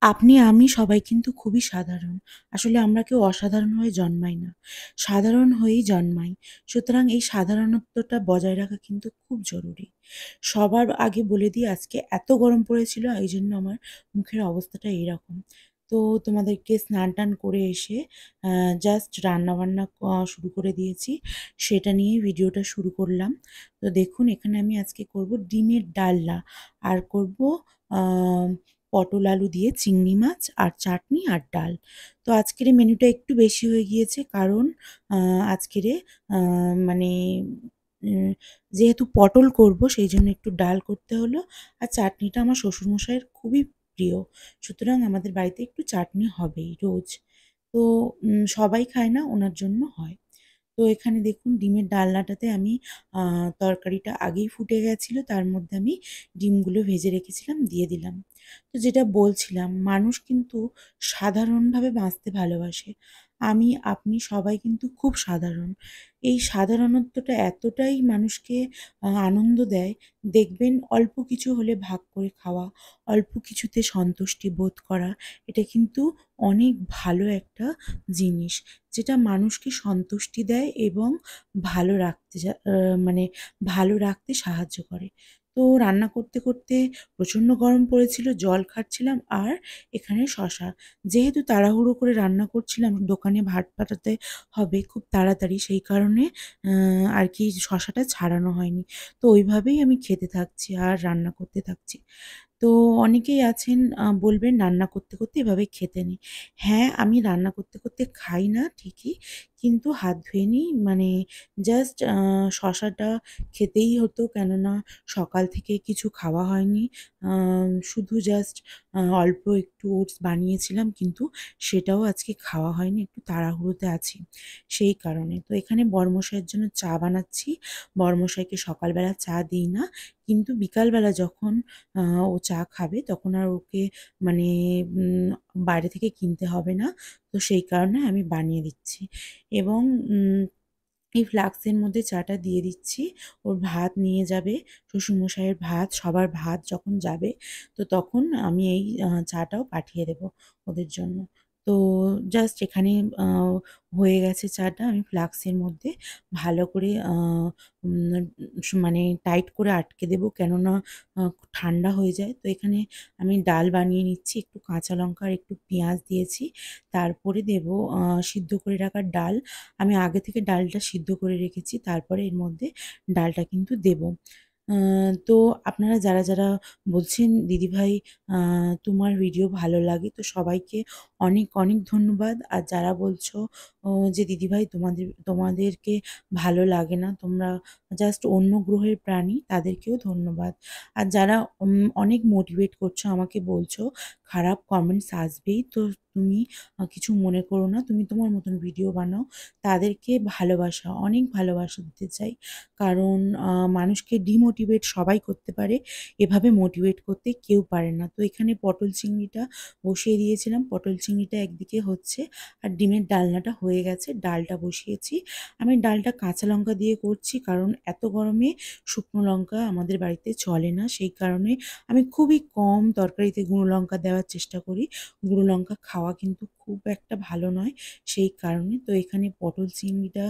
আপনি আমি সবাই কিন্তু খুবই সাধারণ। আসলে আমরা কেউ অসাধারণ হয়ে জন্মাই না। সাধারণ হয়েই জন্মাই। সুতরাং এই সাধারণত্বটা বজায় রাখা কিন্তু খুব জরুরি। সবার আগে বলে দিই আজকে এত গরম পড়েছিল এইজন্য আমার মুখের অবস্থাটা এরকম। তো তোমাদেরকে স্নান-টান করে এসে আ জাস্ট রান্নাবান্না শুরু করে দিয়েছি। সেটা নিয়েই ভিডিওটা শুরু করলাম। তো দেখুন এখানে আমি আজকে করব ডিমের ডালনা আর করব আ পটল আলু দিয়ে চিংড়ি মাছ আর চাটনি আর ডাল। তো আজকের এই মেনুটা একটু বেশি হয়ে গিয়েছে কারণ আ আজকের মানে উম যেহেতু পটল করব সেইজন্য একটু ডাল করতে হলো। আর চাটনিটা আমার শ্বশুরমশাইয়ের খুবই প্রিয়। সুতরাং আমাদের বাড়িতে একটু চাটনি হবেই রোজ। তো সবাই খায় না, ওনার জন্য হয়। তো এখানে দেখুন ডিমের ডালনাটাতে আমি আ তরকারিটা আগেই ফুটে গেছিল। তার মধ্যে আমি ডিমগুলো ভেজে রেখেছিলাম, দিয়ে দিলাম। তো যেটা বলছিলাম, মানুষ কিন্তু সাধারণভাবে বাঁচতে ভালোবাসে। আমি, আপনি সবাই কিন্তু খুব সাধারণ। এই সাধারণত্বটা এতটাই মানুষকে আনন্দ দেয়, দেখবেন অল্প কিছু হলে ভাগ করে খাওয়া, অল্প কিছুতে সন্তুষ্টি বোধ করা, এটা কিন্তু অনেক ভালো একটা জিনিস। যেটা মানুষকে সন্তুষ্টি দেয় এবং ভালো রাখতে মানে ভালো রাখতে সাহায্য করে। তো রান্না করতে, করতে প্রচণ্ড গরম পড়েছিল, জল খাচ্ছিলাম আর এখানে শসা। যেহেতু তাড়াহুড়ো করে রান্না করছিলাম, দোকানে ভাত পাঠাতে হবে খুব তাড়াতাড়ি, সেই কারণে আরকি শসাটা ছাড়ানো হয়নি। তো ওইভাবেই আমি খেতে থাকছি আর রান্না করতে থাকছি। তো অনেকেই আছেন বলবেন রান্না করতে, করতে এভাবে খেতে নেই। হ্যাঁ, আমি রান্না করতে, করতে খাই না ঠিকই। কিন্তু হাত ধুয়ে নিই মানে জাস্ট শসাটা খেতেই হতো কেননা সকাল থেকে কিছু খাওয়া হয়নি। শুধু জাস্ট অল্প একটু ওটস বানিয়েছিলাম কিন্তু সেটাও আজকে খাওয়া হয়নি। একটু তাড়াহুড়োতে আছি সেই কারণে। তো এখানে বড়মশাইয়ের জন্য চা বানাচ্ছি। বড়মশাইকে সকালবেলা চা দিই না। কিন্তু বিকালবেলা যখন আ ও চা খাবে তখন আর ওকে মানে উম বাইরে থেকে কিনতে হবে না। তো সেই কারণে আমি বানিয়ে দিচ্ছি এবং উম এই ফ্লাস্কের মধ্যে চাটা দিয়ে দিচ্ছি। ওর ভাত নিয়ে যাবে, শ্বশুরমশাইয়ের ভাত, সবার ভাত যখন যাবে, তো তখন আমি এই চাটাও পাঠিয়ে দেবো ওদের জন্য। তো জাস্ট এখানে আ হয়ে গেছে চাটা। আমি ফ্লাস্কের মধ্যে ভালো করে উম মানে টাইট করে আটকে দেবো কেননা আ ঠান্ডা হয়ে যায়। তো এখানে আমি ডাল বানিয়ে নিচ্ছি। একটু কাঁচা লঙ্কা আর একটু পেঁয়াজ দিয়েছি। তারপরে দেবো সিদ্ধ করে রাখা ডাল। আমি আগে থেকে ডালটা সিদ্ধ করে রেখেছি। তারপরে এর মধ্যে ডালটা কিন্তু দেবো। আ তো আপনারা যারা, যারা বলছেন, "দিদিভাই তোমার ভিডিও ভালো লাগে।" তো সবাইকে অনেক, অনেক ধন্যবাদ। আর যারা বলছো যে, "দিদিভাই তোমাদেরকে ভালো লাগে না, তোমরা জাস্ট অন্য গ্রহের প্রাণী।" তাদেরকেও ধন্যবাদ। আর যারা অনেক মোটিভেট করছো, আমাকে বলছো, "খারাপ কমেন্টস আসবেই। তো তুমি কিছু মনে করো না। তুমি তোমার মতন ভিডিও বানাও।" তাদেরকে ভালোবাসা, অনেক ভালোবাসা দিতে চাই। কারণ মানুষকে ডিমোটিভেট সবাই করতে পারে। এভাবে মোটিভেট করতে কেউ পারে না। তো এখানে পটল চিংড়িটা বসিয়ে দিয়েছিলাম। পটল চিংড়িটা একদিকে হচ্ছে আর ডিমের ডালনাটা হয়ে গেছে। ডালটা বসিয়েছি। আমি ডালটা কাঁচা লঙ্কা দিয়ে করছি কারণ এত গরমে শুকনো লঙ্কা আমাদের বাড়িতে চলে না। সেই কারণে আমি খুবই কম তরকারিতে গুঁড়ো লঙ্কা দেওয়ার চেষ্টা করি। গুঁড়ো লঙ্কা খাওয়া কিন্তু খুব একটা ভালো নয়। সেই কারণে তো এখানে পটল চিংড়িটা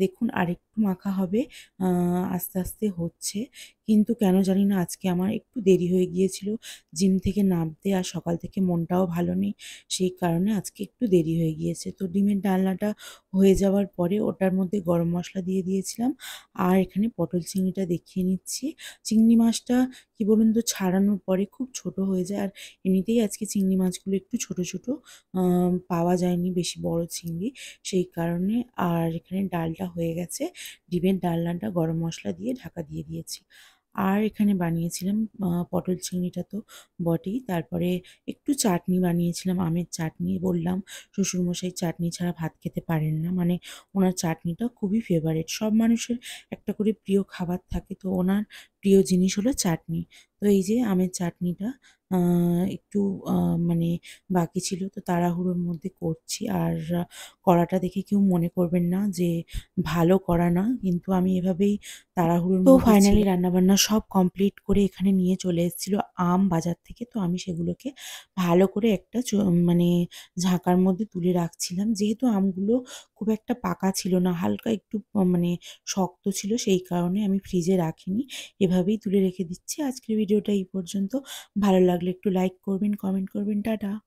দেখুন আরেকটু মাখা হবে। আ আস্তে, আস্তে হচ্ছে। কিন্তু কেন জানি না আজকে আমার একটু দেরি হয়ে গিয়েছিল জিম থেকে নামতে আর সকাল থেকে মনটাও ভালো নেই। সেই কারণে আজকে একটু দেরি হয়ে গিয়েছে। তো ডিমের ডালনাটা হয়ে যাওয়ার পরে ওটার মধ্যে গরম মসলা দিয়ে দিয়েছিলাম। আর এখানে পটল চিংড়িটা দেখিয়ে নিচ্ছি। চিংড়ি মাছটা কি বলুন তো ছাড়ানোর পরে খুব ছোট হয়ে যায়। আর এমনিতেই আজকে চিংড়ি মাছগুলো একটু ছোট, ছোট পাওয়া যায়নি বেশি বড় চিংড়ি। সেই কারণে আর এখানে ডালটা হয়ে গেছে। ডিমের ডালনাটা গরম মসলা দিয়ে ঢাকা দিয়ে দিয়েছি। আর এখানে বানিয়েছিলাম পটল চিংড়িটা তো বটেই। তারপরে একটু চাটনি বানিয়েছিলাম, আমের চাটনি বললাম। শ্বশুরমশাই চাটনি ছাড়া ভাত খেতে পারেন না। মানে উনার চাটনিটা খুবই ফেভারিট। সব মানুষের একটা করে প্রিয় খাবার থাকে। তো ওনার প্রিয় জিনিস হলো চাটনি। তো এই যে আমের চাটনিটা আ একটু আ মানে বাকি ছিল, তো তাড়াহুড়োর মধ্যে করছি। আর কড়াটা দেখে কেউ মনে করবেন না যে ভালো করা না। কিন্তু আমি এভাবেই তাড়াহুড়োর তো মধ্যে ফাইনালি ছিলাম। রান্নাবান্না সব কমপ্লিট করে এখানে নিয়ে চলে এসেছিল আম বাজার থেকে। তো আমি সেগুলোকে ভালো করে একটা মানে ঝাঁকার মধ্যে তুলে রাখছিলাম। যেহেতু আমগুলো খুব একটা পাকা ছিল না, হালকা একটু মানে শক্ত ছিল, সেই কারণে আমি ফ্রিজে রাখিনি। এভাবেই তুলে রেখে দিচ্ছি। আজকের ভিডিওটা এই পর্যন্ত। ভালো লাগলে একটু লাইক করবেন, কমেন্ট করবেন। টাটা।